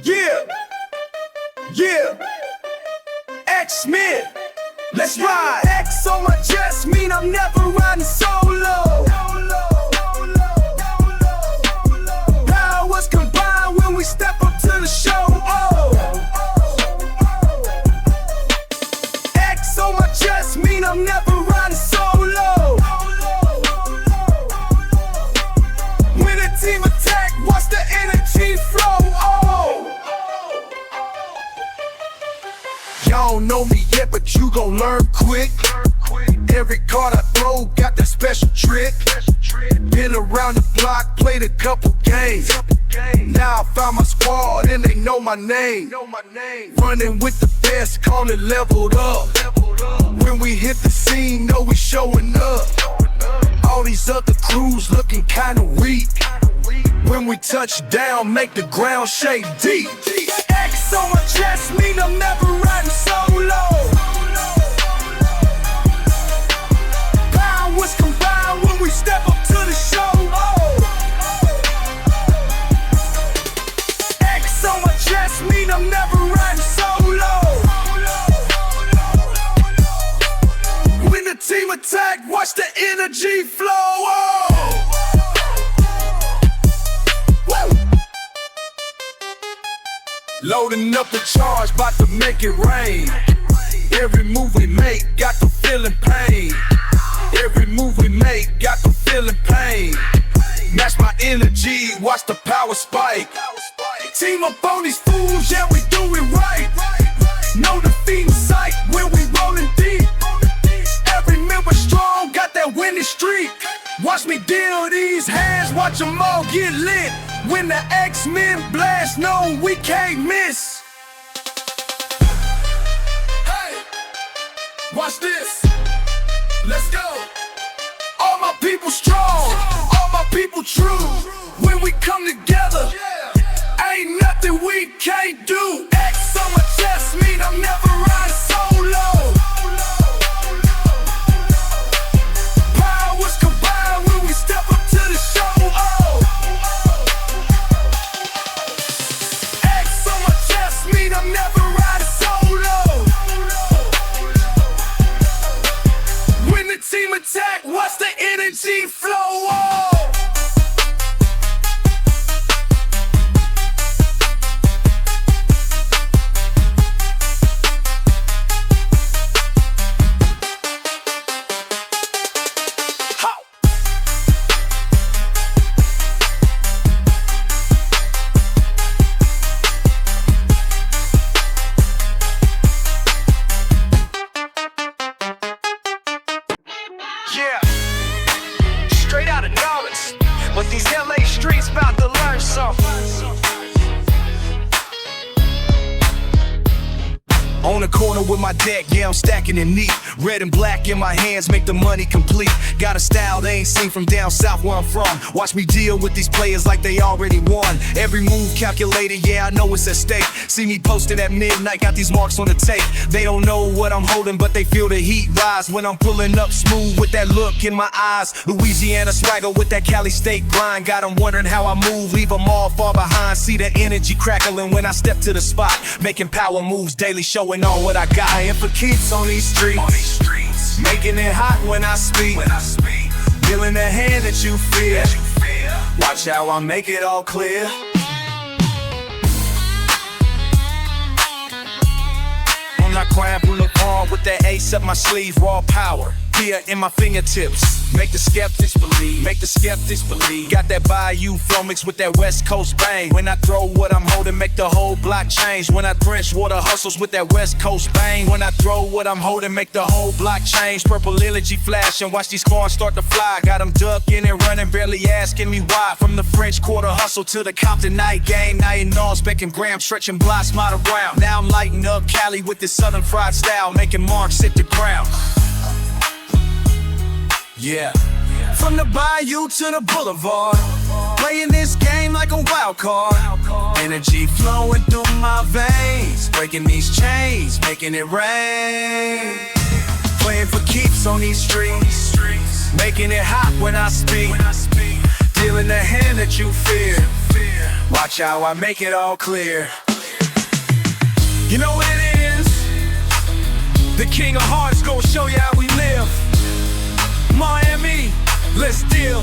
Yeah, yeah, X-Men, let's ride. X on my chest mean I'm never riding solo. Powers combine when we step up to the show. X on my chest mean I'm never riding solo. When a team attack, watch the energy flow. Y'all don't know me yet, but you gon' learn quick. Every card I throw got that special trick. Been around the block, played a couple games. Now I found my squad and they know my name. Running with the best, call it leveled up. When we hit the scene, know we showing up. All these other crews looking kinda weak. When we touch down, make the ground shake deep. X on my chest mean I'm never riding solo. Powers combine when we step up to the show. X on my chest mean I'm never riding solo. When the team attack, watch the energy flow. Loading up the charge, bout to make it rain. Every move we make, got the feeling pain. Every move we make, got the feeling pain. Match my energy, watch the power spike. Team up on these fools, yeah we do it right. No defeat in sight when we rollin' deep. Every member strong, got that winning streak. Watch me deal these hands, watch them all get lit. When the X-Men blast, no, we can't miss. Hey, watch this, let's go. All my people strong, all my people true. When we come together, ain't nothing we can't do. X on my chest mean I'm never riding solo. Powers combine when we step up to the show. X on my chest mean I'm never riding solo. When the team attack, watch the energy flow. Yeah, straight out of knowledge, but these LA streets about to learn something. On the corner with my deck, yeah, I'm stacking it neat. Red and black in my hands make the money complete. Got a style they ain't seen from down south where I'm from. Watch me deal with these players like they already won. Every move calculated, yeah, I know it's at stake. See me posted at midnight, got these marks on the tape. They don't know what I'm holding, but they feel the heat rise when I'm pulling up smooth with that look in my eyes. Louisiana swagger with that Cali State grind. Got them wondering how I move, leave them all far behind. See the energy crackling when I step to the spot. Making power moves daily, showing all what I got. I am for keeps on these streets, making it hot when I speak. Feeling the hand that you feel. Watch how I make it all clear. I'm not crying, boulevard with that ace up my sleeve, raw power. Fear in my fingertips. Make the skeptics believe, make the skeptics believe. Got that Bayou flow mixed with that West Coast bang. When I throw what I'm holding, make the whole block change. When I drench water hustles with that West Coast bang. When I throw what I'm holding, make the whole block change. Purple energy flash and watch these cars start to fly. Got them ducking and running, barely asking me why. From the French Quarter hustle to the Compton night game. Now you know I'm specking grams, stretching blocks, model around. Now I'm lighting up Cali with this southern fried style, making marks hit the ground. Yeah, from the bayou to the boulevard, playing this game like a wild card. Energy flowing through my veins, breaking these chains, making it rain. Playing for keeps on these streets, making it hot when I speak. Dealing the hand that you fear. Watch how I make it all clear. You know what it is? The King of Hearts gon' show you how we live. Miami, let's deal.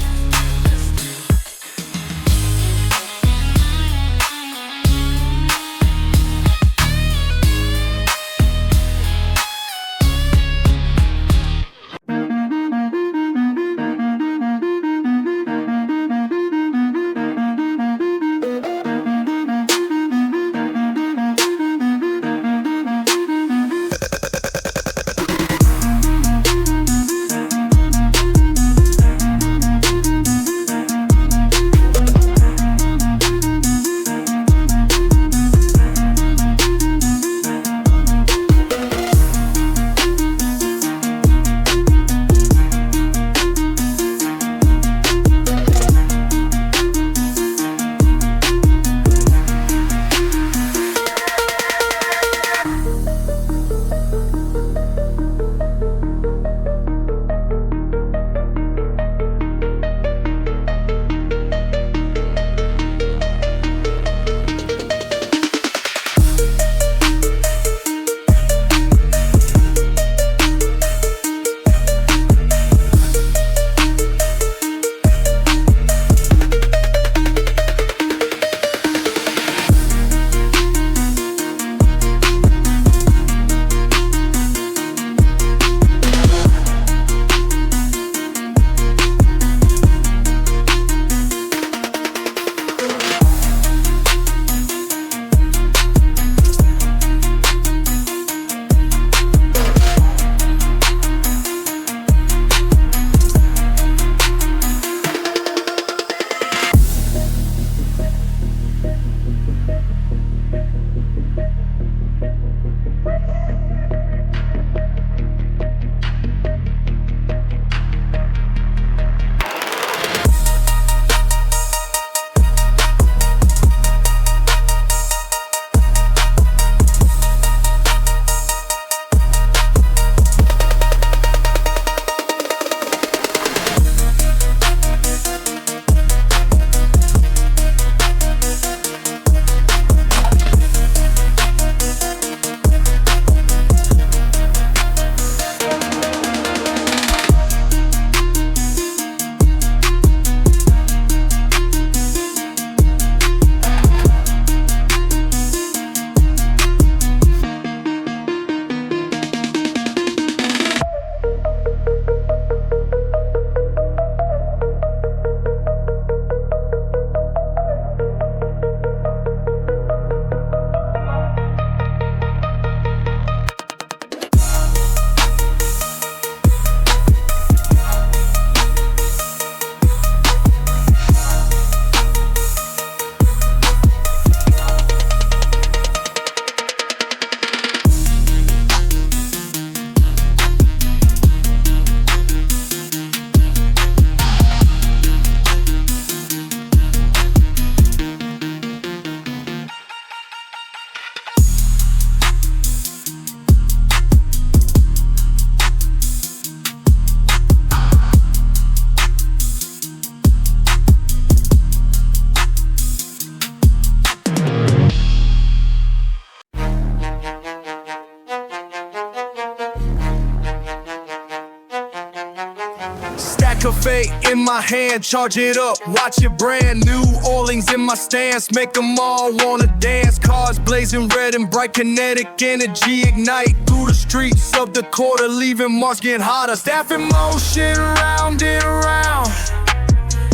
Cafe in my hand, charge it up, watch it brand new Orleans in my stance, make them all wanna dance. Cars blazing red and bright, kinetic energy ignite through the streets of the quarter, leaving marks getting hotter. Staff in motion, round and round,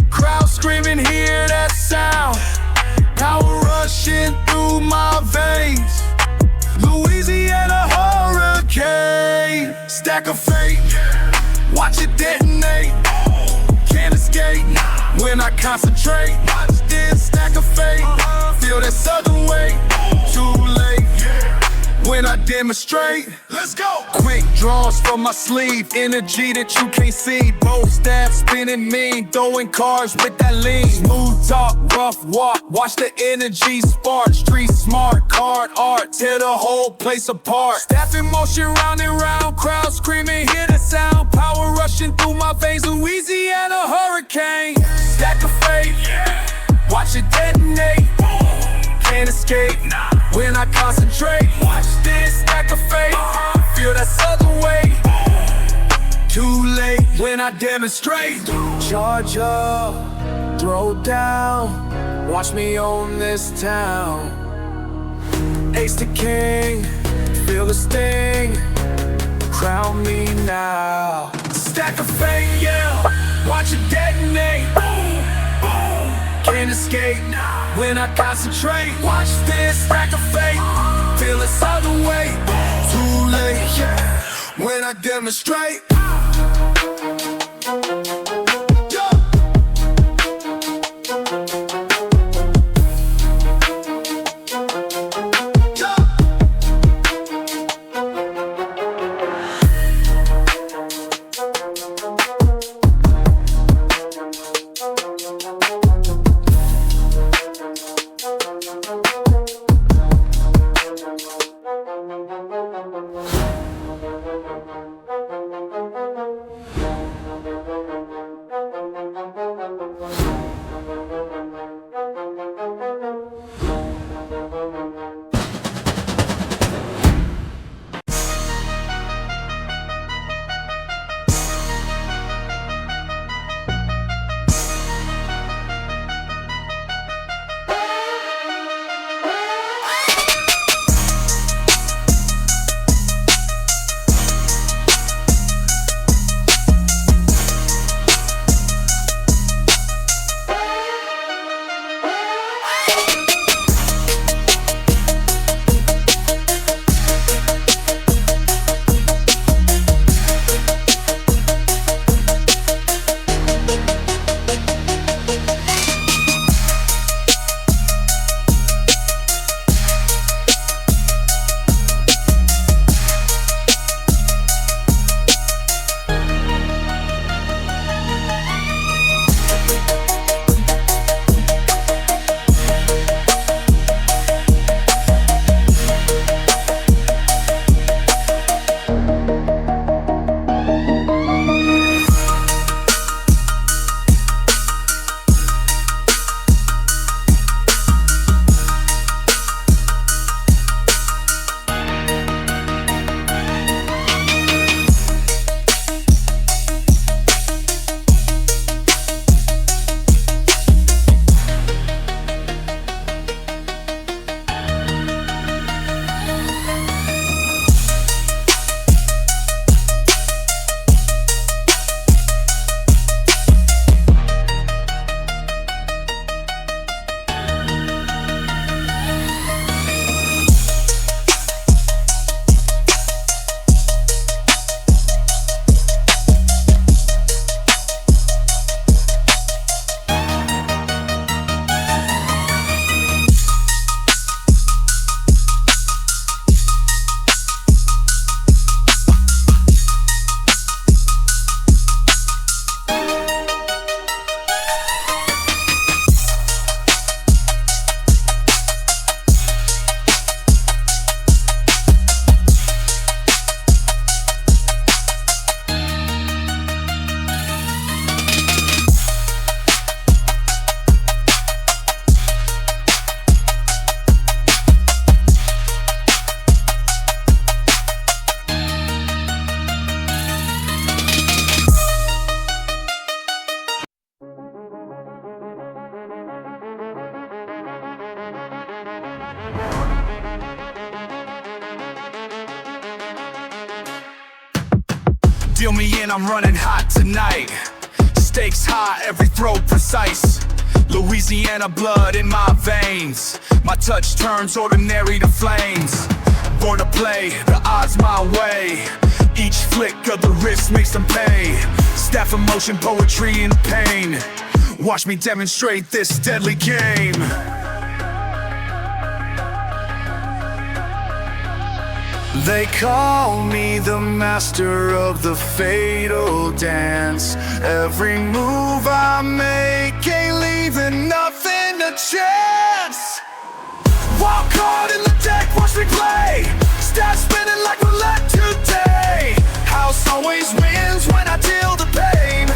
crowd screaming, hear that sound. Power rushing through my veins, Louisiana hurricane. Stack of fate, watch it detonate. Can't escape when I concentrate. Watch this stack of fate, feel that southern weight. Too late when I demonstrate. Let's go. Quick draws from my sleeve, energy that you can't see. Both staff spinning mean, throwing cars with that lean. Smooth talk, rough walk, watch the energy spark. Street smart, card art, tear the whole place apart. Staff in motion, round and round, crowd screaming, hear the sound. Power rushing through my veins, Louisiana hurricane. Stack of fate, watch it detonate. Can't escape when I concentrate. Watch this stack of fate, feel that southern weight. Too late when I demonstrate. Charge up, throw down, watch me own this town. Ace to king, feel the sting, crown me now. Stack of fate, yeah, watch it detonate. Can't escape when I concentrate. Watch this stack of fate, feel it's other way. Too late, yeah, when I demonstrate. Deal me in, I'm running hot tonight. Stakes high, every throw precise. Louisiana blood in my veins. My touch turns ordinary to flames. Born to play, the odds my way. Each flick of the wrist makes them pay. Staff of motion, poetry and pain. Watch me demonstrate this deadly game. They call me the master of the fatal dance. Every move I make ain't leaving nothing to chance. Walk hard in the deck, watch me play. Start spinning like roulette today. House always wins when I deal the pain.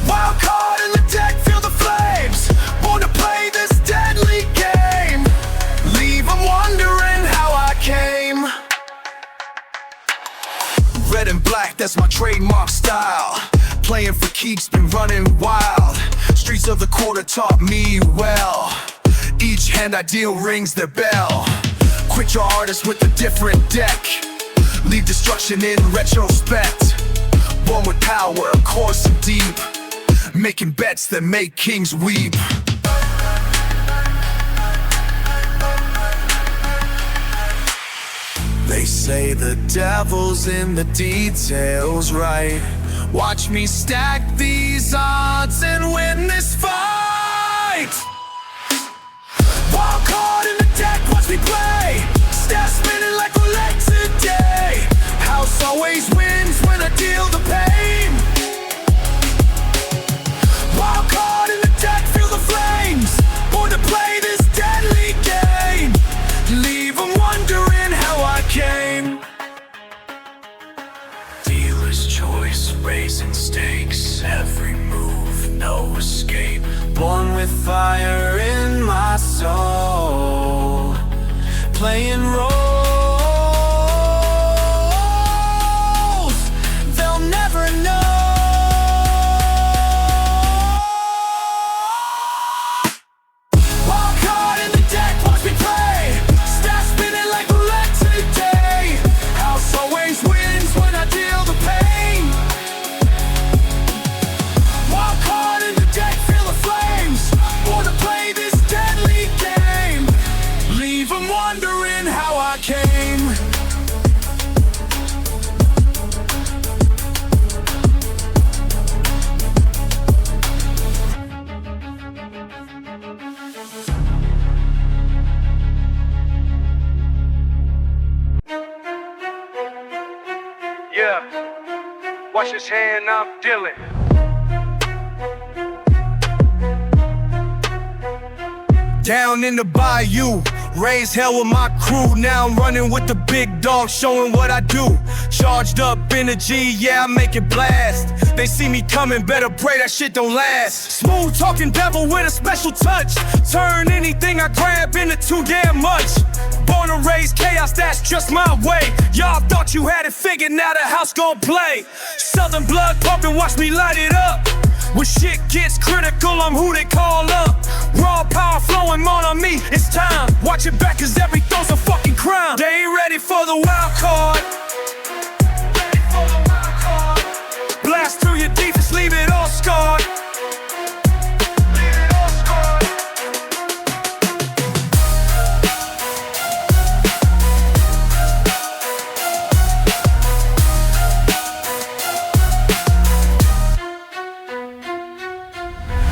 Wild card in the deck, feel the flames. Born to play this deadly game. keeps been running wild. Streets of the quarter taught me well. Each hand I deal rings their bell. Quit your artist with a different deck. Leave destruction in retrospect. Born with power, coarse and deep, making bets that make kings weep. They say the devil's in the details, right? Watch me stack these odds and win this fight. Walk hard in the deck, watch me play. Step spinning like roulette today. House always wins when I deal the pain. Walk hard in the deck, feel the flames. Born to play this deadly game. Leave them wondering how I came. Dealer's choice, raising stakes. Every move, no escape. Born with fire in my soul, playing roles they'll never know. Walk hard in the deck, watch me play. Start spinning like roulette today. House always wins when I deal the pain. Walk hard in the deck, feel the flames. Born to play this deadly game. Leave them wondering how I came. Yeah, watch his hand, I'm dealing. Down in the bayou, raised hell with my crew. Now I'm running with the big dog, showing what I do. Charged up energy, yeah, I make it blast. They see me coming, better pray that shit don't last. Smooth talking devil with a special touch. Turn anything I grab into too damn much. Born and raised chaos, that's just my way. Y'all thought you had it figured, now the house gon' play. Southern blood pumping, watch me light it up. When shit gets critical, I'm who they call up. Raw power flowing on me, it's time. Watch it back cause every throw's a fucking crime. They ain't ready for the wild card. Blast through your defense, leave it all scarred.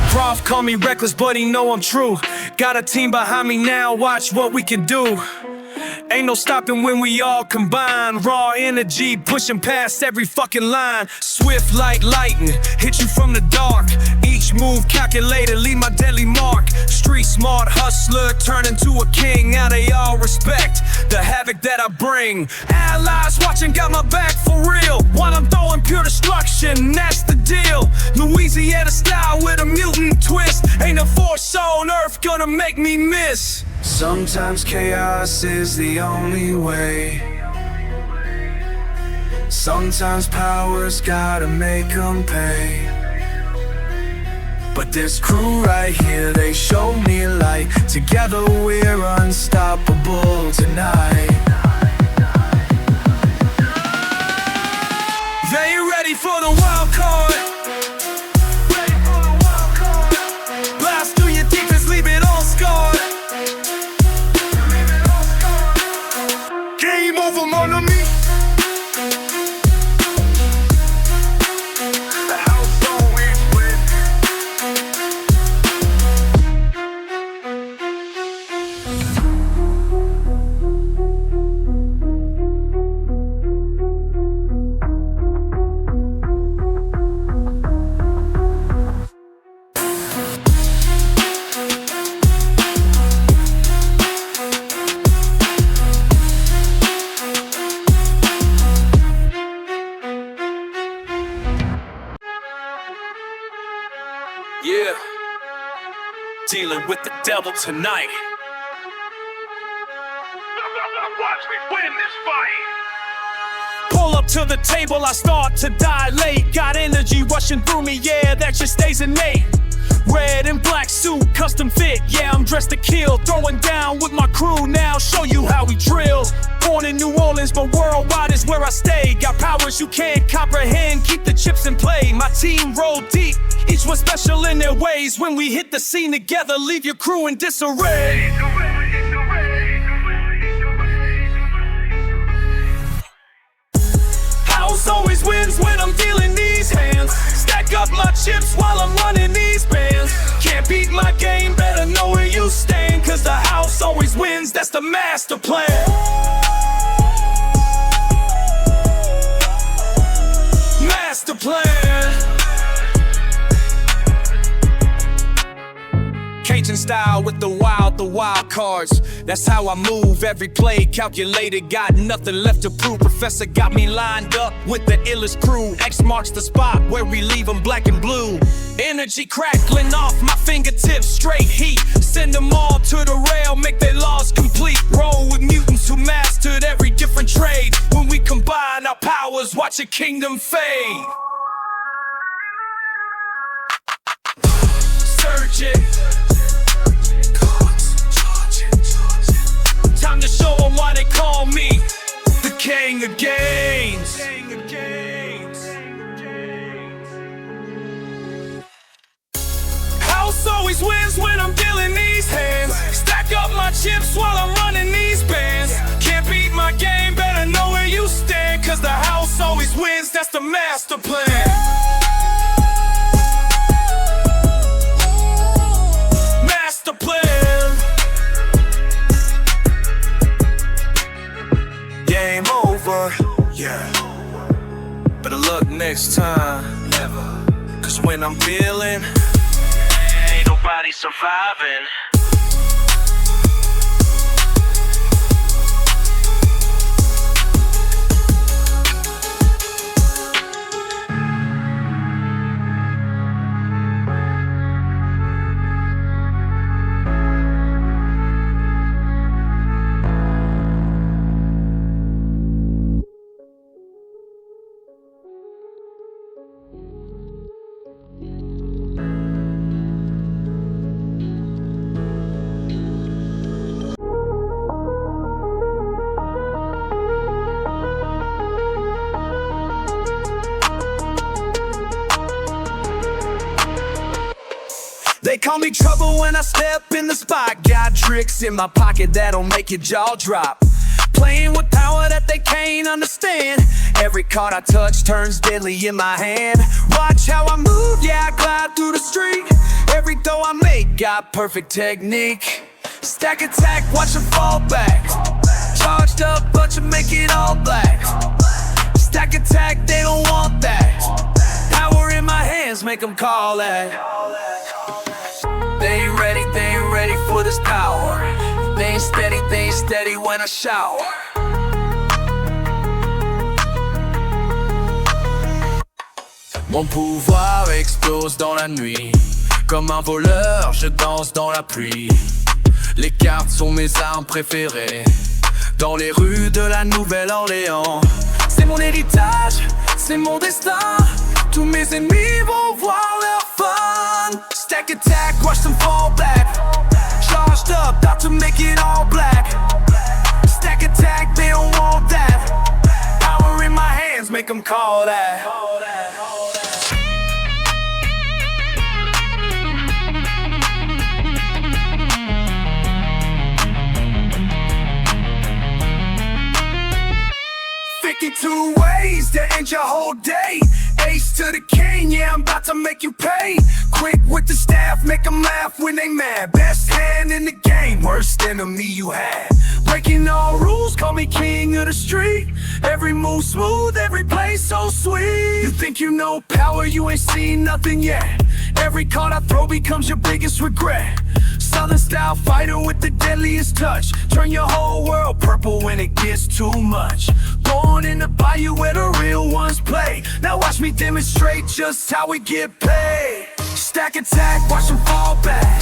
Prof call me reckless, but he know I'm true. Got a team behind me now, watch what we can do. Ain't no stopping when we all combine. Raw energy, pushing past every fucking line. Swift like lightning, hit you from the dark. Each move calculated, leave my deadly mark. Street smart hustler, turn into a king. Now they all respect the havoc that I bring. Allies watching, got my back for real. While I'm throwing pure destruction, that's the deal. Louisiana style with a mutant twist. Ain't a force on earth gonna make me miss. Sometimes chaos is the only way. Sometimes power's gotta make 'em pay. But this crew right here, they show me light. Together we're unstoppable tonight. They ready for the wild card. Blast through your defense, leave it all scarred. Game over, mon ami. The house always wins. Yeah, dealing with the devil tonight. Watch me win this fight. Pull up to the table, I start to dilate. Got energy rushing through me, yeah, that just stays innate. Red and black suit, custom fit, yeah, I'm dressed to kill. Throwing down with my crew now, show you how we drill. Born in New Orleans, but worldwide is where I stay. Got powers you can't comprehend, keep the chips in play. My team roll deep, each one special in their ways. When we hit the scene together, leave your crew in disarray. House always wins when I'm dealing these hands. Stack up my chips while I'm running these bands. Can't beat my game, better know where you stand. Cause the house always wins, that's the master plan. Master plan. Cajun style with the wild cards. That's how I move, every play calculated. Got nothing left to prove. Professor got me lined up with the illest crew. X marks the spot where we leave them black and blue. Energy crackling off my fingertips, straight heat. Send them all to the rail, make their laws complete. Roll with mutants who mastered every different trade. When we combine our powers, watch a kingdom fade. Search it. Time to show them why they call me the king of games. House always wins when I'm dealing these hands. Stack up my chips while I'm running these bands. Can't beat my game, better know where you stand. Cause the house always wins, that's the master plan. Master plan. Game over, yeah. Better luck next time, never. Cause when I'm feeling, ain't nobody surviving. They call me trouble when I step in the spot. Got tricks in my pocket that'll make your jaw drop. Playing with power that they can't understand. Every card I touch turns deadly in my hand. Watch how I move, yeah, I glide through the street. Every throw I make got perfect technique. Stack attack, watch them fall back. Charged up, but you make it all black. Stack attack, they don't want that. Power in my hands, make them call that. They ain't ready for this power. They ain't steady when I shower. Mon pouvoir explose dans la nuit. Comme un voleur, je danse dans la pluie. Les cartes sont mes armes préférées. Dans les rues de la Nouvelle-Orléans. C'est mon héritage, c'est mon destin. Tous mes ennemis vont voir leur fun. Stack attack, watch them fall back. Charged up, about to make it all black. Stack attack, they don't want that. Power in my hands, make them call that. Two ways to end your whole day. Ace to the king, yeah, I'm about to make you pay. Quick with the staff, make them laugh when they mad. Best hand in the game, worst enemy you had. Breaking all rules, call me king of the street. Every move smooth, every play so sweet. You think you know power, you ain't seen nothing yet. Every card I throw becomes your biggest regret. Southern style fighter with the deadliest touch. Turn your whole world purple when it gets too much. Born in the bayou where the real ones play. Now watch me demonstrate just how we get paid. Stack attack, watch them fall back.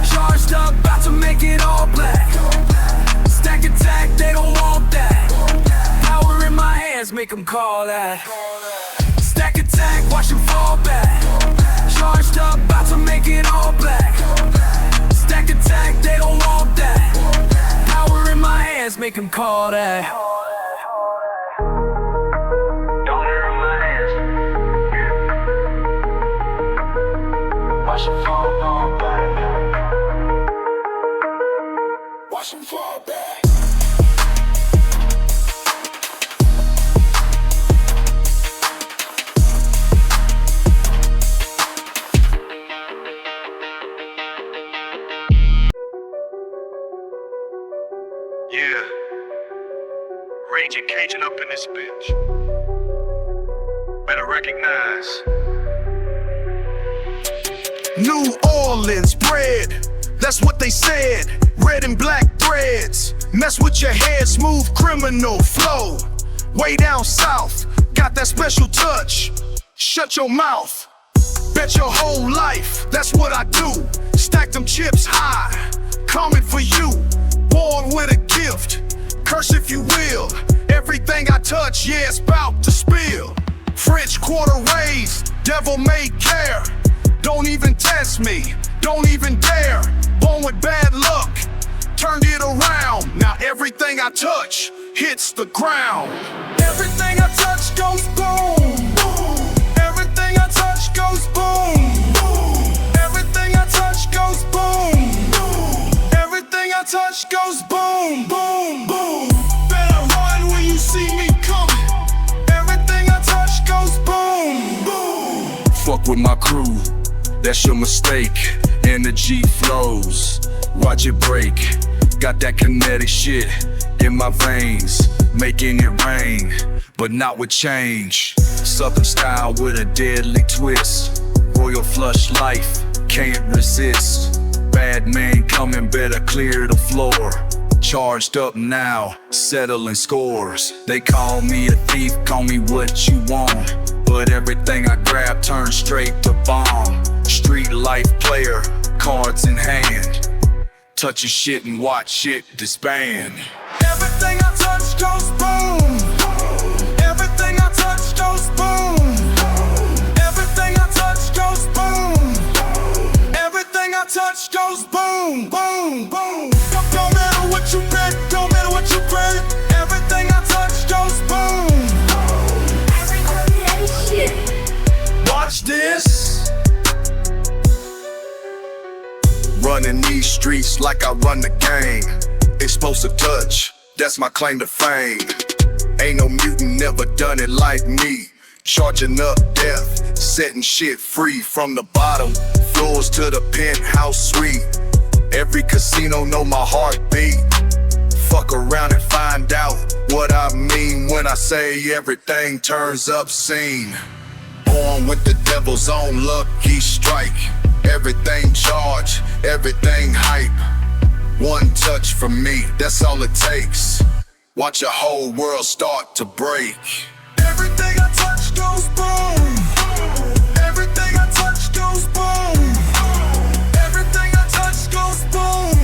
Charged up, about to make it all black. Stack attack, they don't want that. Power in my hands, make make them call that. Stack attack, watch him fall back. Charged up, about to make it all black. Stack attack, they don't want that. Power in my hands, make them call that. Watch him fall back. Watch him fall back. Yeah, Raging Cajun up in this bitch. Better recognize. New Orleans bread, that's what they said. Red and black threads, mess with your head, smooth criminal flow. Way down south, got that special touch. Shut your mouth, bet your whole life, that's what I do. Stack them chips high, coming for you. Born with a gift, curse if you will. Everything I touch, yeah, it's bout to spill. French Quarter raised, devil may care. Don't even test me, don't even dare. Born with bad luck, turned it around. Now everything I touch hits the ground. Everything I touch goes boom, boom. Everything I touch goes boom, boom. Everything I touch goes boom, boom. Everything I touch goes boom, boom, boom. Better run when you see me coming. Everything I touch goes boom, boom. Fuck with my crew, that's your mistake. Energy flows, watch it break. Got that kinetic shit in my veins, making it rain, but not with change. Southern style with a deadly twist. Royal flush life, can't resist. Bad man coming, better clear the floor. Charged up now, settling scores. They call me a thief, call me what you want, but everything I grab turns straight to bomb. Street life player, cards in hand. Touch your shit and watch it disband. Everything I touch goes boom. Everything I touch goes boom. Everything I touch goes boom. Everything I touch goes boom, boom, boom. Don't matter what you bet, don't matter what you pray. Everything I touch goes boom. Watch this. Running these streets like I run the game. Explosive touch, that's my claim to fame. Ain't no mutant never done it like me. Charging up death, setting shit free. From the bottom floors to the penthouse suite. Every casino know my heartbeat. Fuck around and find out what I mean when I say everything turns obscene. Born with the devil's own lucky strike. Everything charged, everything hype. One touch from me, that's all it takes. Watch your whole world start to break. Everything I touch goes boom. Everything I touch goes boom. Everything I touch goes boom.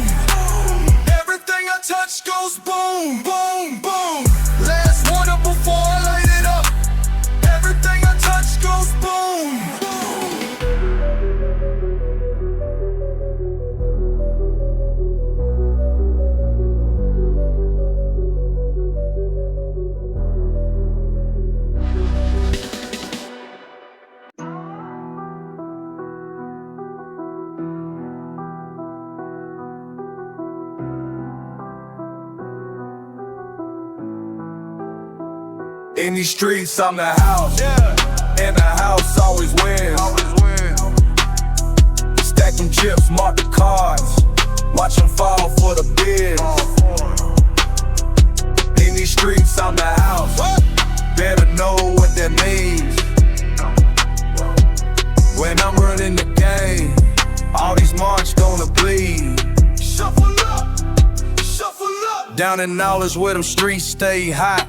Everything I touch goes boom, boom, boom. Last one up before I light it up. Everything I touch goes boom. In these streets, I'm the house, and the house always wins. Stack them chips, mark the cards, watch them fall for the bid. In these streets, I'm the house, better know what that means. When I'm running the game, all these march gonna bleed. Shuffle up, shuffle up. Down in knowledge where them streets stay hot.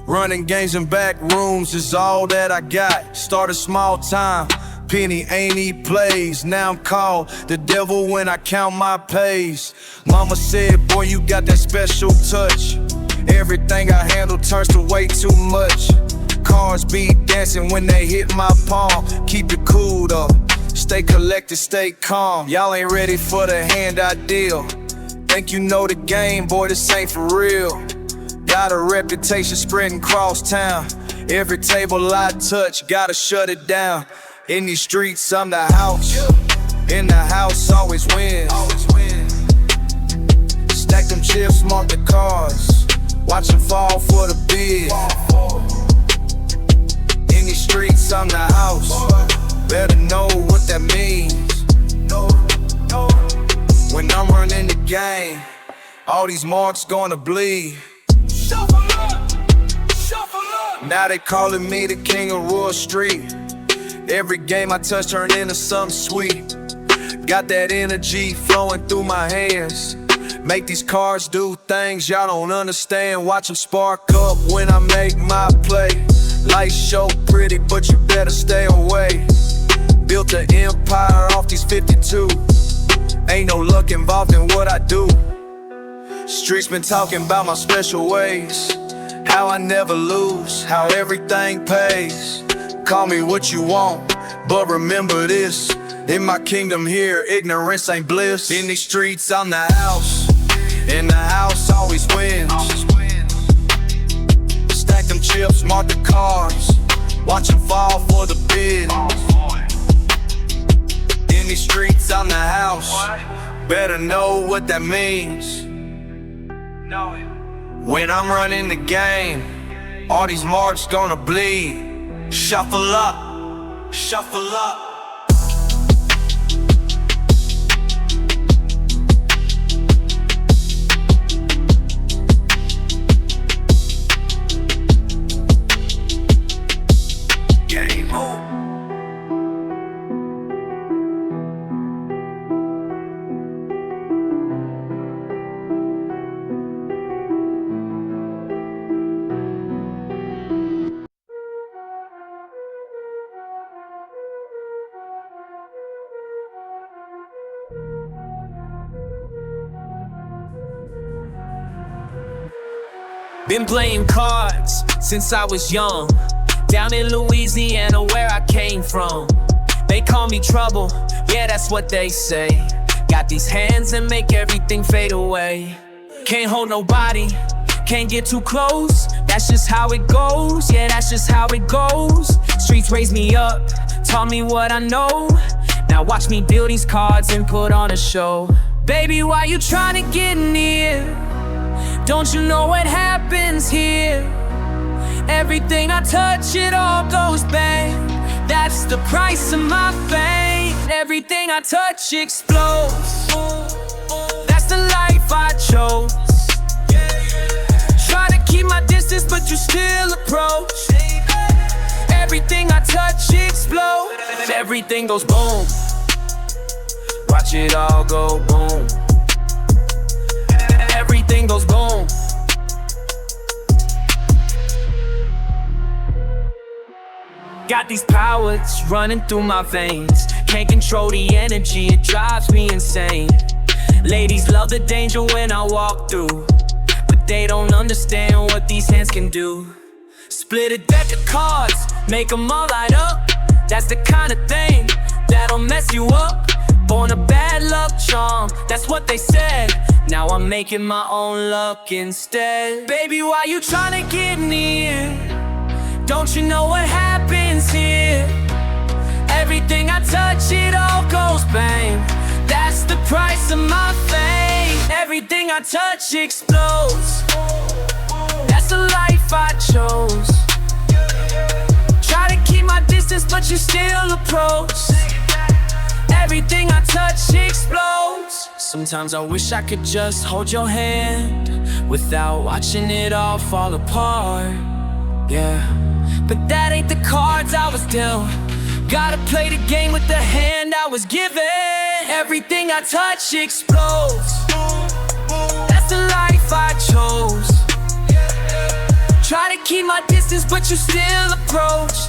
Running games in back rooms is all that I got. Started small time, penny ain't he plays. Now I'm called the devil when I count my pays. Mama said, boy, you got that special touch. Everything I handle turns to way too much. Cars be dancing when they hit my palm. Keep it cool though, stay collected, stay calm. Y'all ain't ready for the handout deal. Think you know the game, boy, this ain't for real. Got a reputation spreading cross town. Every table I touch, gotta shut it down. In these streets, I'm the house. In the house, always wins. Stack them chips, mark the cards. Watch them fall for the bid. In these streets, I'm the house. Better know what that means. When I'm running the game, all these marks gonna bleed. Now they calling me the king of Royal Street. Every game I touch turn into something sweet. Got that energy flowing through my hands. Make these cards do things y'all don't understand. Watch them spark up when I make my play. Life show pretty, but you better stay away. Built an empire off these 52. Ain't no luck involved in what I do. Streets been talking about my special ways. How I never lose, how everything pays. Call me what you want, but remember this. In my kingdom here, ignorance ain't bliss. In these streets, I'm the house. In the house, always wins. Stack them chips, mark the cards. Watch them fall for the bid. In these streets, I'm the house. Better know what that means. When I'm running the game, all these marks gonna bleed. Shuffle up, shuffle up. Game on. Been playing cards since I was young. Down in Louisiana where I came from. They call me trouble, yeah that's what they say. Got these hands that make everything fade away. Can't hold nobody, can't get too close. That's just how it goes, yeah that's just how it goes. Streets raised me up, taught me what I know. Now watch me build these cards and put on a show. Baby, why you trying to get near? Don't you know what happens here? Everything I touch, it all goes bang. That's the price of my fame. Everything I touch explodes. That's the life I chose. Try to keep my distance, but you still approach. Everything I touch explodes. Everything goes boom. Watch it all go boom. Everything goes boom. Got these powers running through my veins. Can't control the energy, it drives me insane. Ladies love the danger when I walk through, but they don't understand what these hands can do. Split a deck of cards, make them all light up. That's the kind of thing that'll mess you up. Born a bad luck charm, that's what they said. Now I'm making my own luck instead. Baby, why you tryna get near? Don't you know what happens here? Everything I touch, it all goes bang. That's the price of my fame. Everything I touch explodes. That's the life I chose. Try to keep my distance, but you still approach. Everything I touch explodes. Sometimes I wish I could just hold your hand without watching it all fall apart. Yeah, but that ain't the cards I was dealt. Gotta play the game with the hand I was given. Everything I touch explodes. That's the life I chose. Try to keep my distance, but you still approach.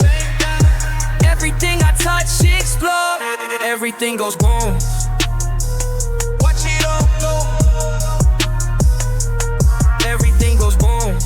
Everything I touch explodes. Everything goes boom. Watch it all go. Everything goes boom.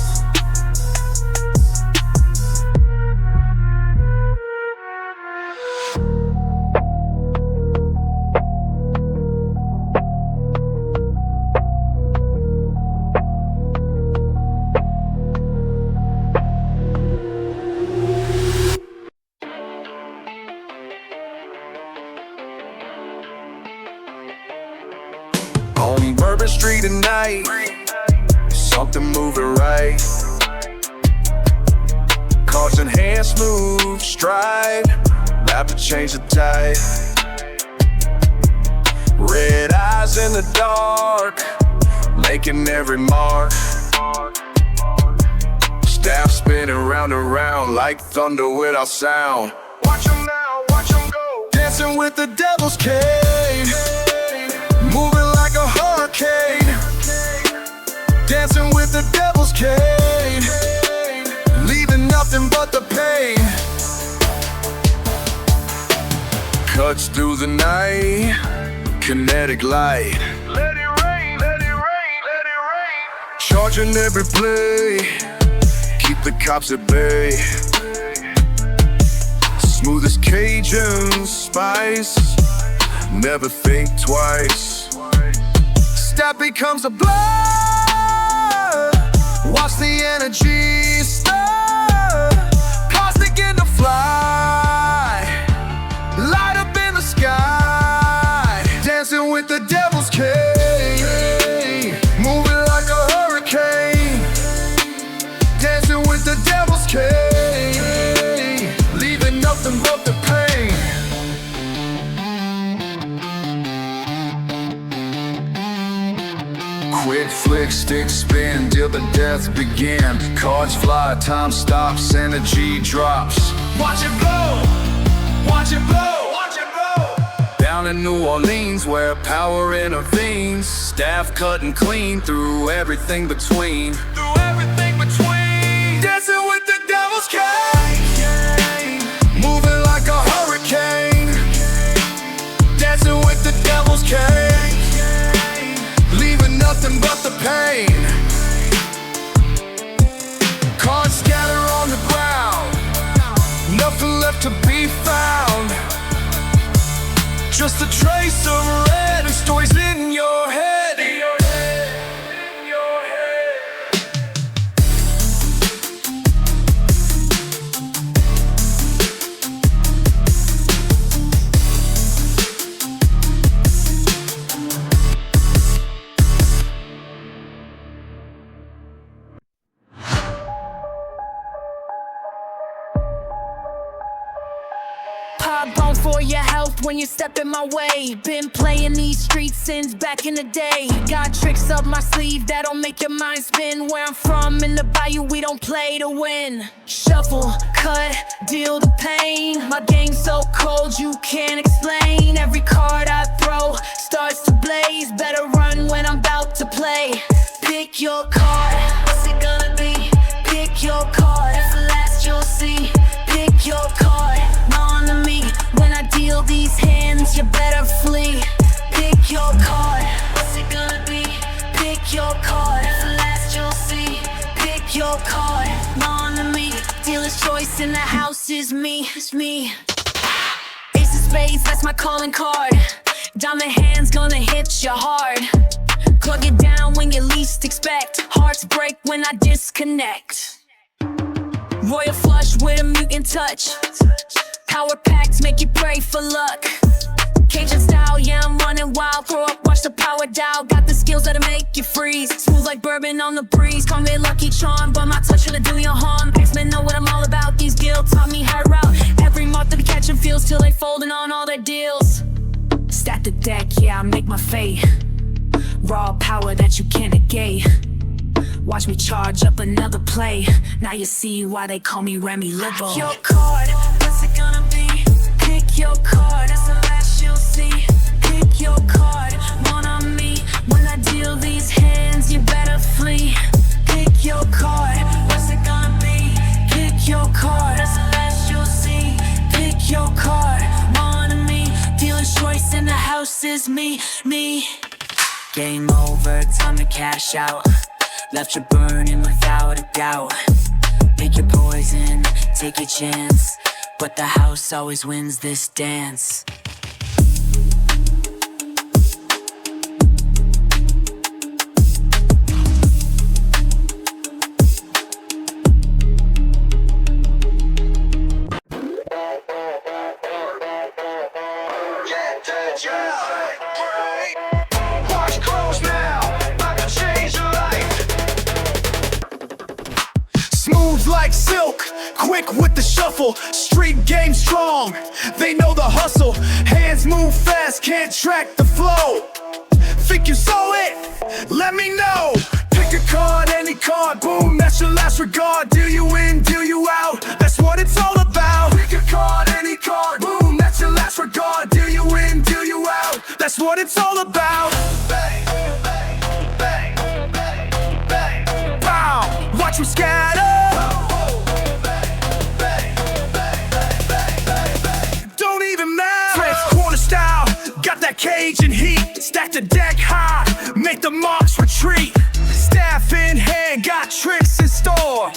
Bourbon Street at night, something moving right. Cards in hand, smooth stride, about to change the tide. Red eyes in the dark, making every mark. Staff spinning round and round like thunder without sound. Watch 'em now, watch 'em go. Dancing with the devil's cane, moving like a hurricane. Dancing with the devil's cane, leaving nothing but the pain. Cuts through the night, kinetic light. Let it rain, let it rain, let it rain. Charging every play, keep the cops at bay. Smooth as Cajun spice, never think twice. Step becomes a blur, watch the energy stir. Cars begin to fly, light up in the sky. Dancing with the devil's cane, moving like a hurricane. Dancing with the devil's cane, leaving nothing but the pain. Quick flick, stick spin, till the death begin. Cards fly, time stops, energy drops. Watch it blow, watch it blow, watch it blow. Down in New Orleans where power intervenes, staff cutting clean through everything between. Through everything between. Dancing with the devil's cane, moving like a hurricane. Dancing with the devil's cane, leaving nothing but the pain. Cards scatter on the ground, nothing left to be found. Just a trace of red and stories in your head. In your head, in your head. Pop on for your health when you step in my way. Been playing these streets since back in the day. Got tricks up my sleeve that'll make your mind spin. Where I'm from in the bayou, we don't play to win. Shuffle, cut, deal the pain. My game's so cold you can't explain. Every card I throw starts to blaze. Better run when I'm about to play. Pick your card, what's it gonna be? Pick your card, that's the last you'll see. Pick your card, on to me. When I deal these hands, you better flee. Pick your card, what's it gonna be? Pick your card, that's the last you'll see. Pick your card, on to me. Dealer's choice in the house is me, it's me. Ace of spades, that's my calling card. Diamond hands gonna hit you hard. Plug it down when you least expect. Hearts break when I disconnect. Royal flush with a mutant touch. Power packs make you pray for luck. Cajun style, yeah, I'm running wild. Throw up, watch the power dial. Got the skills that'll make you freeze. Smooth like bourbon on the breeze. Call me Lucky Charm, but my touch will do you harm. X-Men know what I'm all about. These guilds taught me how to route. Every moth that be catching feels till they folding on all their deals. Stack the deck, yeah, I make my fate. Raw power that you can't negate. Watch me charge up another play. Now you see why they call me Remy Liberal. Pick your card, what's it gonna be? Pick your card, that's the last you'll see. Pick your card, one on me. When I deal these hands, you better flee. Pick your card, what's it gonna be? Pick your card, that's the last you'll see. Pick your card, one on me. Dealer's choice in the house is me, me. Game over, time to cash out. Left you burning without a doubt. Pick your poison, take your chance. But the house always wins this dance. Watch close now. like silk, quick with the shuffle. Street game strong, they know the hustle. Hands move fast, can't track the flow. Think you saw it? Let me know. Pick a card, any card, boom, that's your last regard. Deal you in, deal you out, that's what it's all about. Pick a card, any card, boom, that's your last regard. Deal you in, deal you out, that's what it's all about. Bang, bang, bang, bang, bang. Pow, watch them scatter. Don't even matter. Fred's corner style, got that Cajun heat. Stack the deck high, make the marks retreat. Staff in hand, got tricks in store.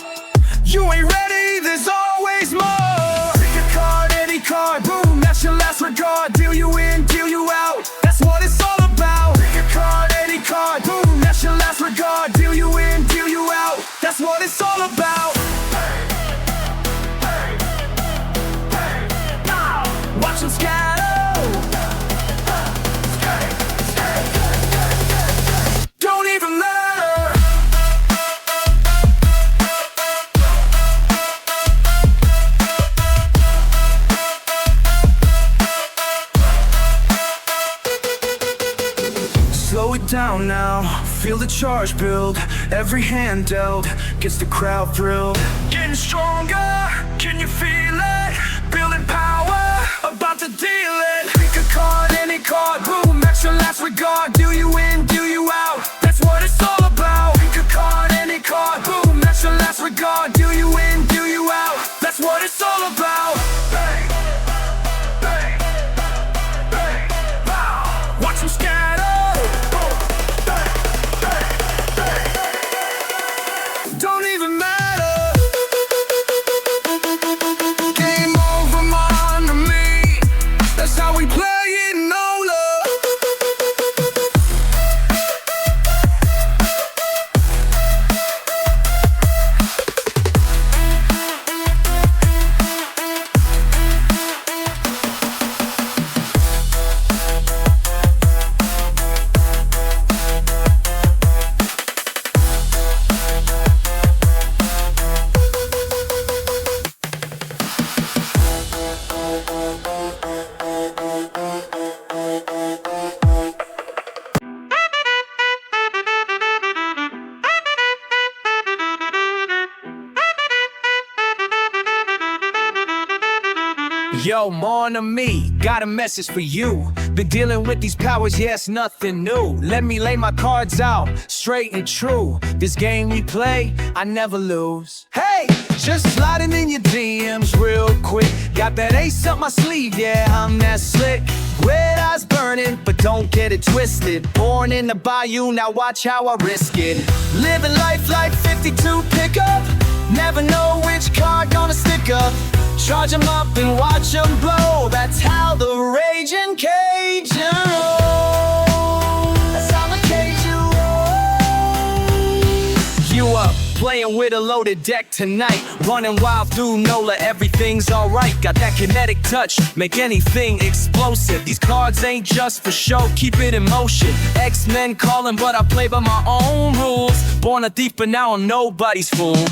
You ain't ready, there's always more. Pick a card, any card, boom, that's your last regard. Deal you in, deal you out, that's what it's all about. Pick a card, any card, boom, that's your last regard. Deal you in, deal you out, that's what it's all about. Watch them scatter. Don't even matter. Slow it down now, feel the charge build. Every hand dealt gets the crowd thrilled. Getting stronger, can you feel it? Building power, about to deal it. Pick a card, any card, boom, that's your last regard. Do you in, do you out, that's what it's all about. Pick a card, any card, boom, that's your last regard. Do you in, do you out, that's what it's all about. Bang, bang, bang, pow. Watch them scatter. Don't even matter. Game over, man, to me. That's how we play it, no love. Yo, mon ami, got a message for you. Been dealing with these powers, yes, nothing new. Let me lay my cards out, straight and true. This game we play, I never lose. Hey, just sliding in your DMs real quick. Got that ace up my sleeve, yeah, I'm that slick. Red eyes burning, but don't get it twisted. Born in the bayou, now watch how I risk it. Living life like 52 pickup. Never know which card gonna stick up. Charge 'em up and watch 'em blow. That's how the raging Cajun rolls. That's how the Cajun rolls. You up, playing with a loaded deck tonight. Running wild through NOLA, everything's alright. Got that kinetic touch, make anything explosive. These cards ain't just for show, keep it in motion. X-Men calling, but I play by my own rules. Born a thief, but now I'm nobody's fool.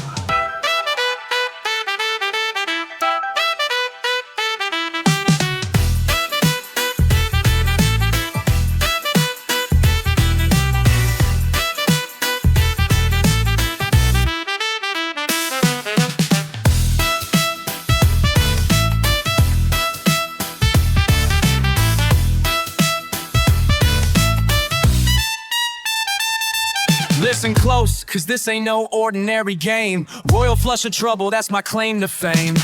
Listen close, cause this ain't no ordinary game. Royal flush of trouble, that's my claim to fame.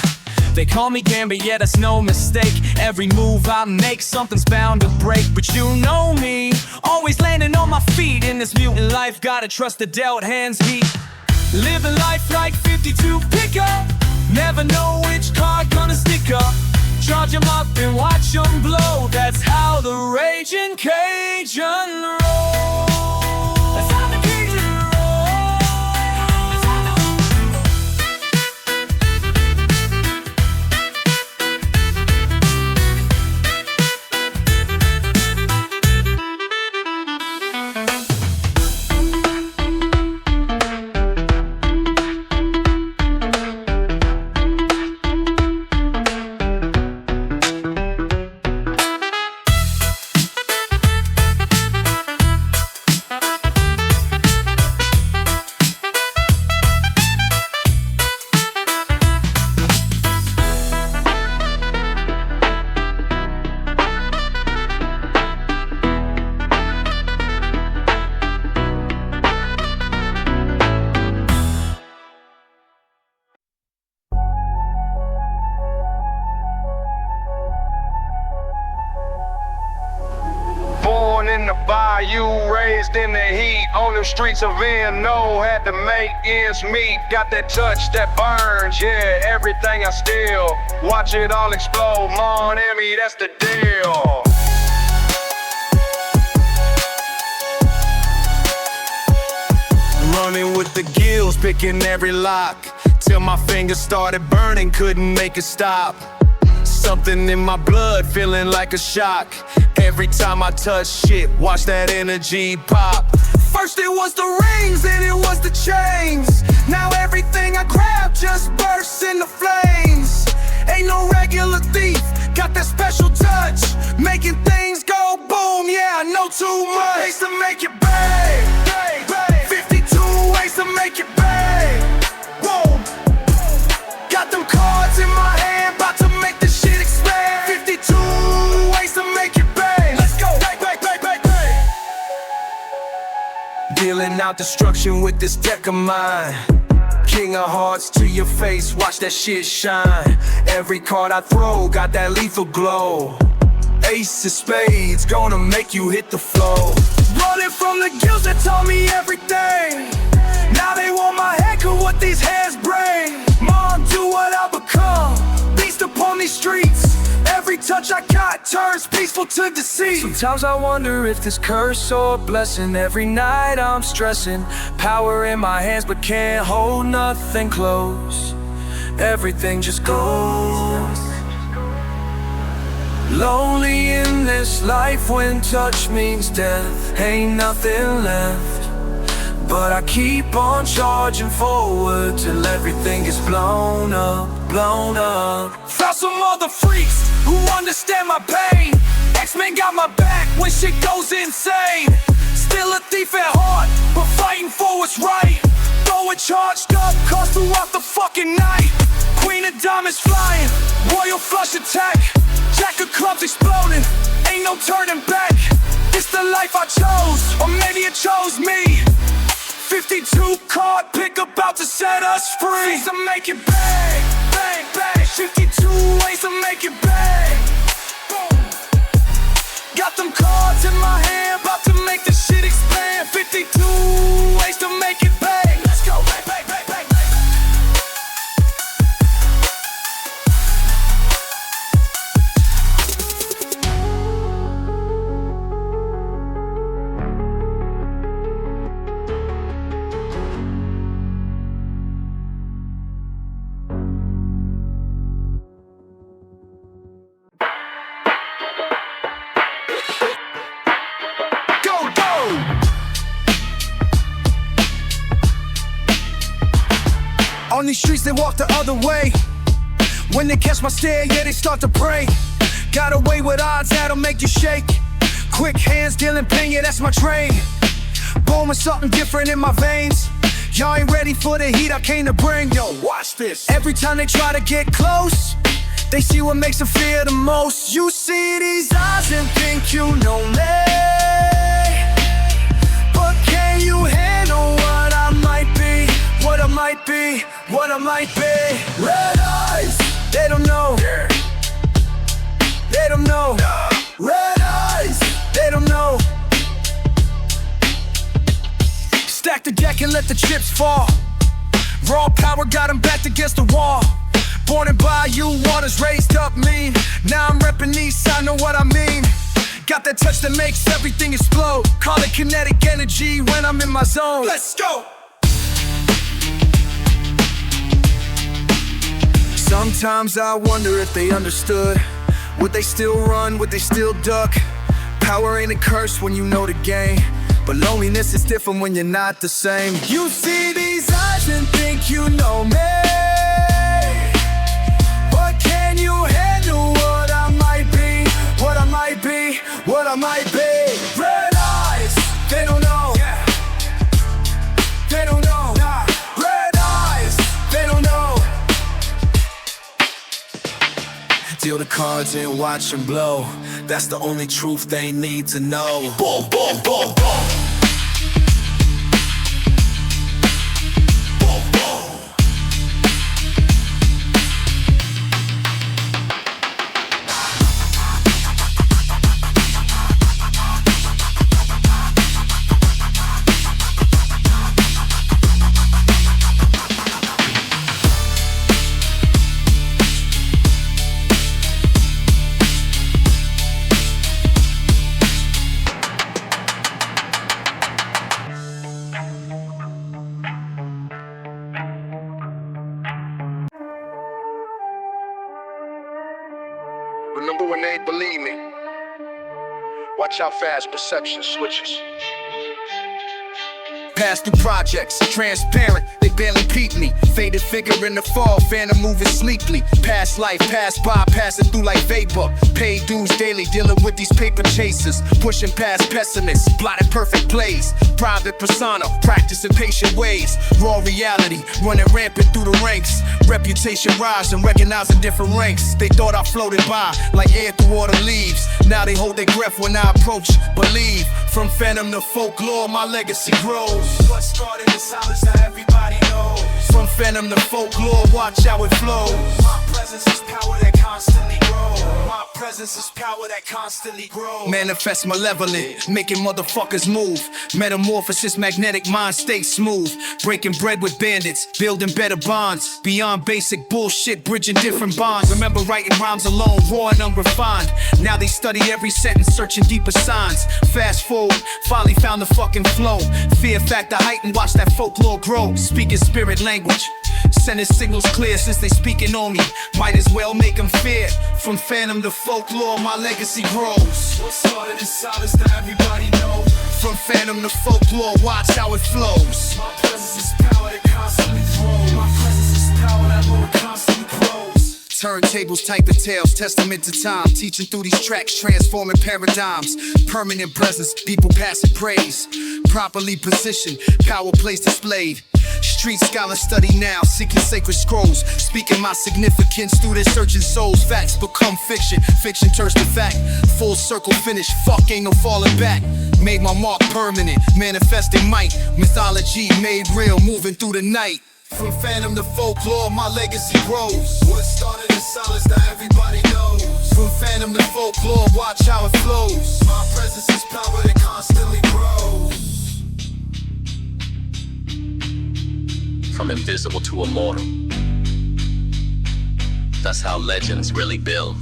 They call me Gambit, yeah, that's no mistake. Every move I make, something's bound to break. But you know me, always landing on my feet. In this mutant life, gotta trust the dealt hands beat. Living life like 52 pickup. Never know which card gonna stick up. Charge 'em up and watch 'em blow. That's how the raging Cajun rolls. That's how the Cajun bayou, raised in the heat. On the streets of no had to make ends meet. Got that touch that burns, yeah, everything I steal. Watch it all explode, mon ami, that's the deal. Running with the gills, picking every lock, till my fingers started burning, couldn't make it stop. Something in my blood, feeling like a shock. Every time I touch shit, watch that energy pop. First it was the rings, then it was the chains. Now everything I grab just bursts into flames. Ain't no regular thief, got that special touch, making things go boom, yeah, I know too much. Ways to make it bang, bang, bang. 52 ways to make it bang, boom. Got them cards in my hand, about to make this shit expand. 52 ways to make it bang. Let's go, bang, bang, bang, bang, bang. Dealing out destruction with this deck of mine. King of hearts to your face, watch that shit shine. Every card I throw got that lethal glow. Ace of spades, gonna make you hit the floor. Running from the guilds that taught me everything. Now they want my head, cause what these hands bring. Mom, do what I become, beast upon these streets. Every touch I got turns peaceful to deceit. Sometimes I wonder if this curse or blessing. Every night I'm stressing, power in my hands but can't hold nothing close. Everything just goes. Lonely in this life when touch means death. Ain't nothing left, but I keep on charging forward till everything is blown up, blown up. Found some other freaks who understand my pain. X-Men got my back when shit goes insane. Still a thief at heart, but fighting for what's right. Throw it charged up, cause throughout the fucking night. Queen of diamonds flying, royal flush attack. Jack of clubs exploding, ain't no turning back. It's the life I chose, or maybe it chose me. 52 card pick about to set us free. Ways to make it bang, bang, bang. 52 ways to make it bang, boom. Got them cards in my hand, about to make this shit expand. 52 ways to make it bang. Let's go, bang, bang, bang, bang, bang. On these streets they walk the other way. When they catch my stare, yeah, they start to pray. Got away with odds that'll make you shake. Quick hands dealing pain, yeah, that's my trade. Born with something different in my veins. Y'all ain't ready for the heat I came to bring. Yo, watch this. Every time they try to get close, they see what makes them fear the most. You see these eyes and think you know me, but can you handle what I might be? What I might be, what I might be. Red eyes, they don't know, they don't know. Red eyes, they don't know. Stack the deck and let the chips fall. Raw power got them backed against the wall. Born in bayou waters, raised up mean. Now I'm reppin' east, I know what I mean. Got that touch that makes everything explode. Call it kinetic energy when I'm in my zone. Let's go! Sometimes I wonder if they understood. Would they still run? Would they still duck? Power ain't a curse when you know the game, but loneliness is different when you're not the same. You see these eyes and think you know me, but can you handle what I might be? What I might be, what I might be. Red eyes, they don't know, they don't know. Red eyes, they don't know. Deal the cards and watch them blow. That's the only truth they need to know. Boom, boom, boom, boom. when they believe me. Watch how fast perception switches. Pass through projects, transparent, they barely peep me. Faded figure in the fall, phantom moving sleepily. Past life, passed by, passing through like vapor. Paid dues daily, dealing with these paper chasers. Pushing past pessimists, blotted perfect plays. Private persona, practicing patient ways. Raw reality, running rampant through the ranks. Reputation rising, recognizing different ranks. They thought I floated by, like air through autumn leaves. Now they hold their breath when I approach, believe. From phantom to folklore, my legacy grows. What started in silence now everybody knows. From phantom to folklore, watch how it flows. My presence is power that constantly grows. My presence is power that constantly grows. Manifest malevolent, making motherfuckers move. Metamorphosis, magnetic mind stay smooth. Breaking bread with bandits, building better bonds. Beyond basic bullshit, bridging different bonds. Remember writing rhymes alone, raw and unrefined. Now they study every sentence, searching deeper signs. Fast forward, finally found the fucking flow. Fear factor heightened, watch that folklore grow. Speaking spirit language, sending signals clear since they speaking on me. Might as well make them fear. From phantom to folklore, my legacy grows. What started in silence now everybody knows. From phantom to folklore, watch how it flows. My presence is power that constantly grows. My presence is power that Lord constantly grows. Turntables, typing tales, testament to time. Teaching through these tracks, transforming paradigms. Permanent presence, people passing praise. Properly positioned, power place displayed. Street scholar study now, seeking sacred scrolls. Speaking my significance through their searching souls. Facts become fiction, fiction turns to fact. Full circle finish, fuck ain't no falling back. Made my mark permanent, manifesting might. Mythology made real, moving through the night. From phantom to folklore, my legacy grows. What started in silence now everybody knows. From phantom to folklore, watch how it flows. My presence is power that constantly grows. From invisible to immortal. That's how legends really build.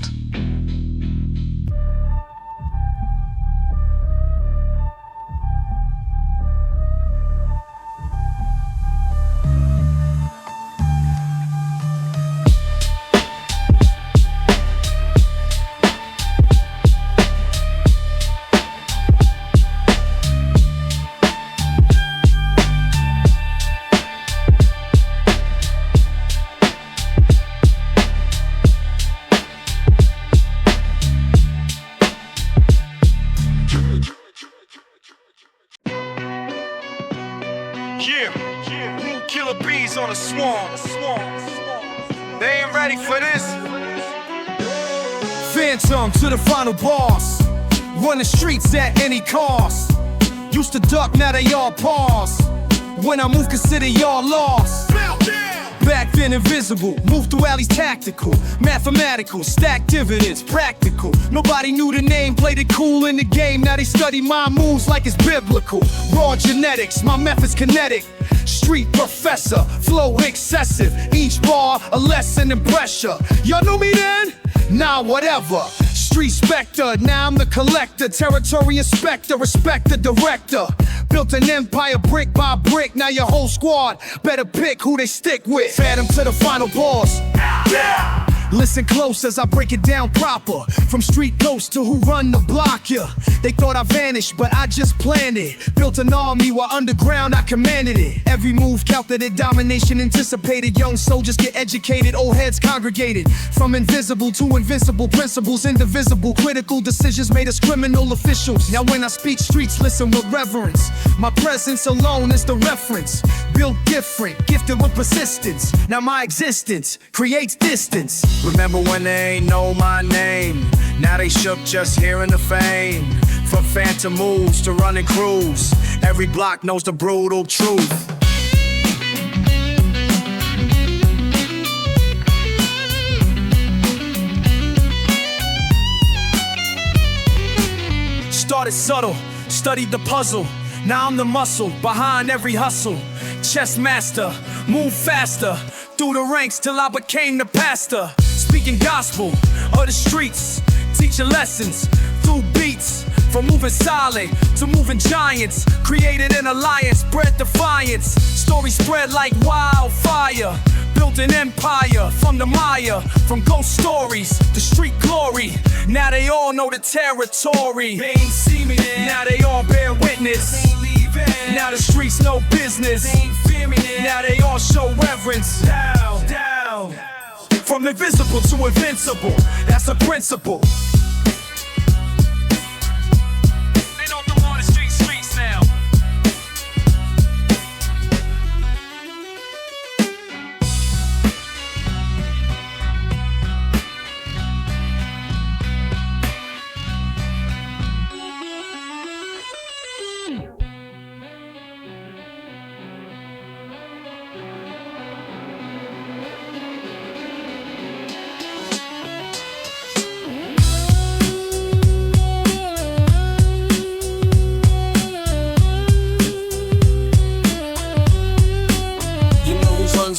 Killer bees on a swarm. They ain't ready for this. Phantom to the final boss. Run the streets at any cost. Used to duck, now they all pause. When I move, consider y'all lost. Back then invisible, move through alleys tactical. Mathematical, stack dividends, practical. Nobody knew the name, played it cool in the game. Now they study my moves like it's biblical. Raw genetics, my method's kinetic. Street professor, flow excessive. Each bar a lesson in pressure. Y'all knew me then? Nah, whatever. Street specter, now I'm the collector. Territory inspector, respect the director. Built an empire brick by brick. Now your whole squad better pick who they stick with. Phantom to the final boss. Yeah! Listen close as I break it down proper. From street ghosts to who run the block, yeah. They thought I vanished, but I just planned it. Built an army while underground I commanded it. Every move calculated, domination anticipated. Young soldiers get educated, old heads congregated. From invisible to invincible, principles indivisible. Critical decisions made us criminal officials. Now when I speak streets, listen with reverence. My presence alone is the reference. Built different, gifted with persistence. Now my existence creates distance. Remember when they ain't know my name? Now they shook just hearing the fame. From phantom moves to running crews, every block knows the brutal truth. Started subtle, studied the puzzle. Now I'm the muscle behind every hustle. Chess master, move faster through the ranks till I became the pastor. Speaking gospel of the streets, teaching lessons through beats. From moving silent to moving giants, created an alliance, bred defiance. Story spread like wildfire. Built an empire from the Maya, from ghost stories to street glory. Now they all know the territory. They ain't see me then. Now they all bear witness. They ain't leaving. Now the streets know business. They ain't fear me then. Now they all show reverence. Down, down. From invisible to invincible, that's a principle. They know the more the streets now.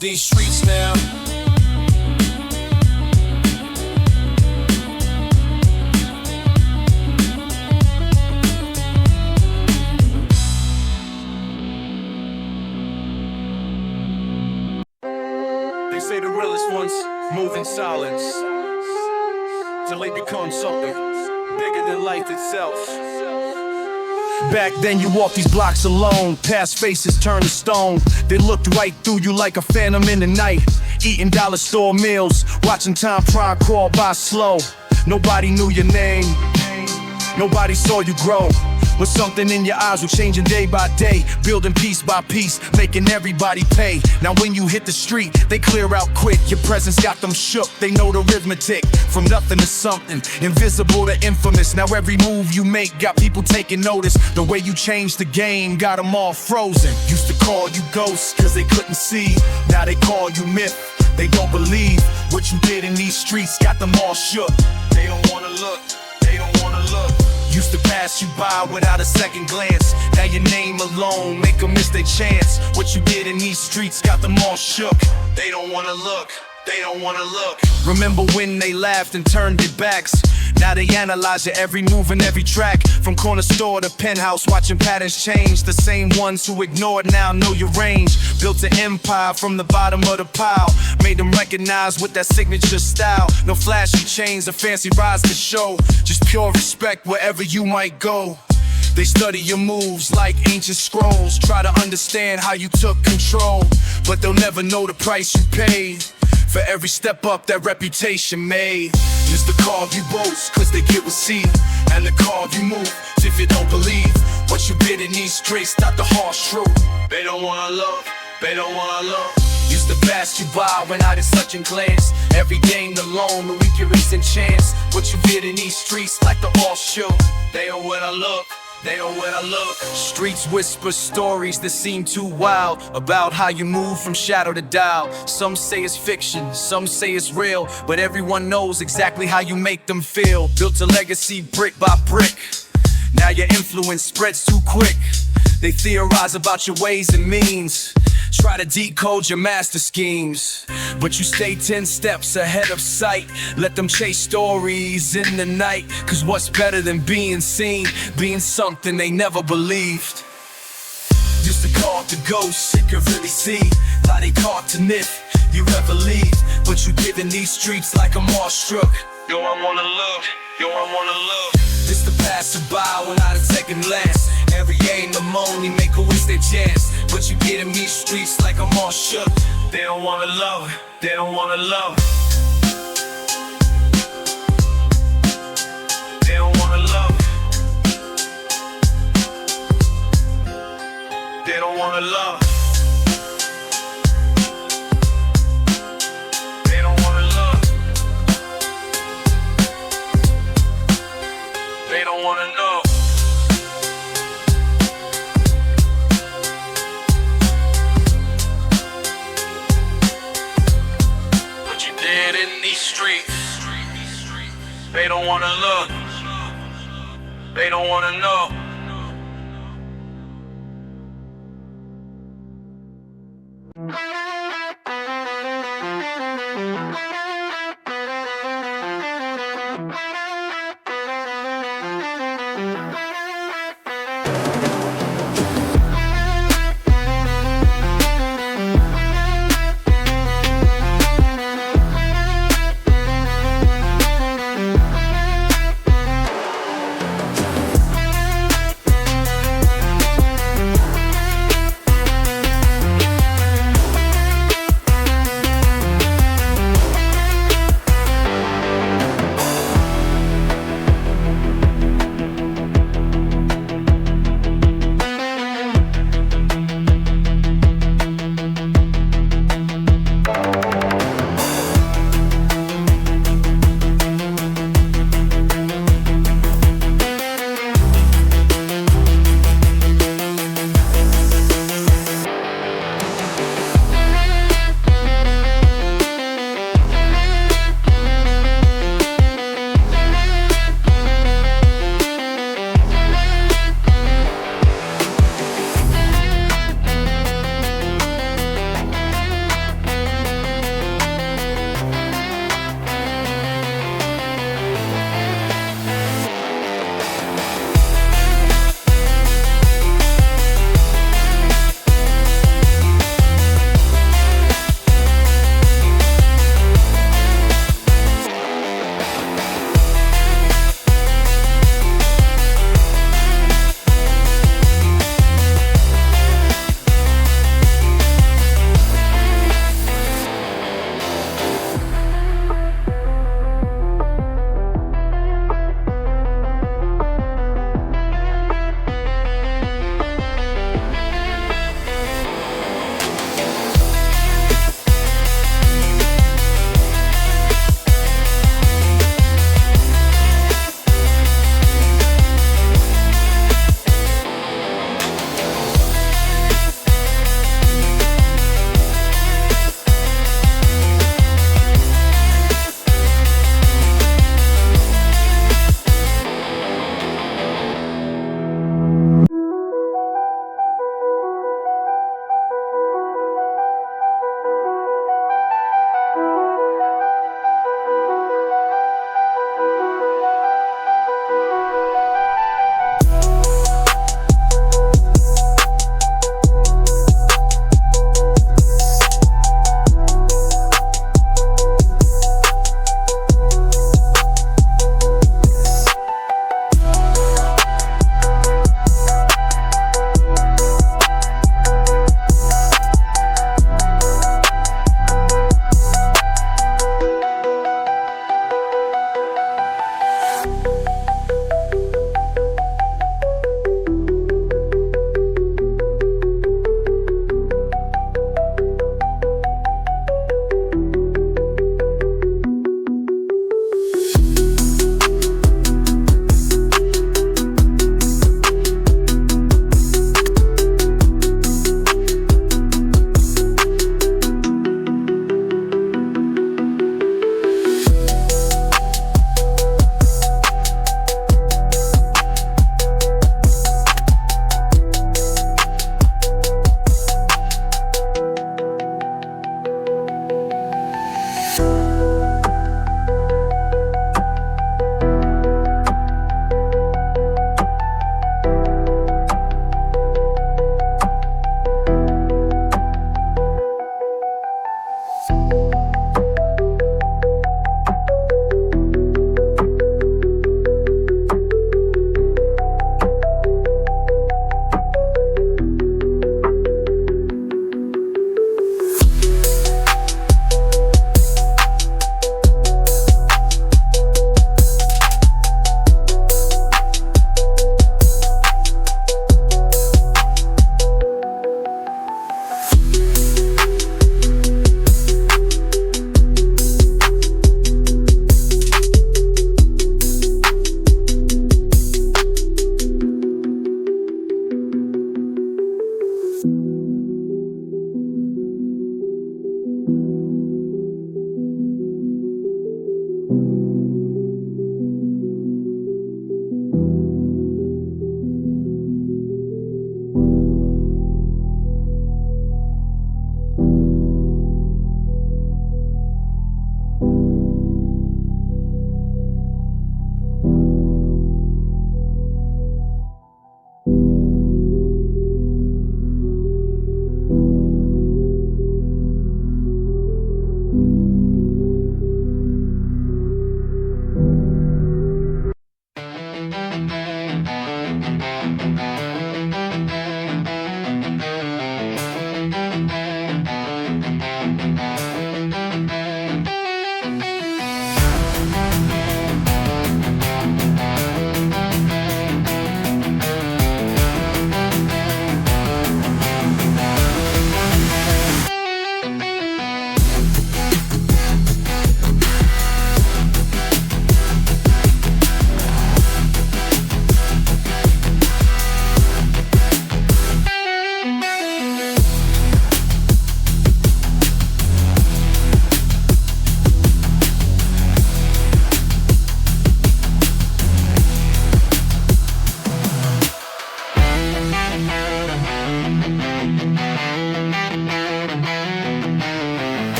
These streets now. They say the realest ones move in silence till they become something bigger than life itself. Back then you walked these blocks alone, past faces turned to stone. They looked right through you like a phantom in the night. Eating dollar store meals, watching time try and crawl by slow. Nobody knew your name, nobody saw you grow. But something in your eyes was changing day by day, building piece by piece, making everybody pay. Now when you hit the street, they clear out quick. Your presence got them shook, they know the arithmetic. From nothing to something, invisible to infamous. Now every move you make got people taking notice. The way you changed the game got them all frozen. Used to call you ghost cause they couldn't see. Now they call you myth, they don't believe. What you did in these streets got them all shook. They don't wanna look, they don't wanna look. Used to pass you by without a second glance. Now your name alone make them miss their chance. What you did in these streets got them all shook. They don't wanna look, they don't wanna look. Remember when they laughed and turned their backs? Now they analyze your every move and every track. From corner store to penthouse, watching patterns change. The same ones who ignored now know your range. Built an empire from the bottom of the pile. Made them recognize with that signature style. No flashy chains or fancy rides to show. Just pure respect wherever you might go. They study your moves like ancient scrolls. Try to understand how you took control, but they'll never know the price you paid for every step up that reputation made. Just to carve you boast, cause they get received. And to carve you move, if you don't believe. What you did in these streets, not the harsh truth. They don't wanna love, they don't wanna love. Used to pass you by when I did such a glance. Every game alone, the weak your recent chance. What you did in these streets, like the all show. They don't wanna look, they don't wanna look. Streets whisper stories that seem too wild about how you move from shadow to dial. Some say it's fiction, some say it's real, but everyone knows exactly how you make them feel. Built a legacy brick by brick. Now your influence spreads too quick. They theorize about your ways and means, try to decode your master schemes, but you stay 10 steps ahead of sight. Let them chase stories in the night. Cause what's better than being seen? Being something they never believed. Used to call it the ghost, you could really see how they caught to nip. You ever leave, but you get in these streets like I'm awestruck. Yo, I wanna look, yo, I wanna look. Just to pass you by without a second glance. Every aim the money make a waste their chance. But you get in these streets like I'm all shook. They don't wanna love, they don't wanna love. They don't wanna love. They don't wanna love. They don't wanna love. They don't wanna know. What you did in these streets. They don't wanna look. They don't wanna know.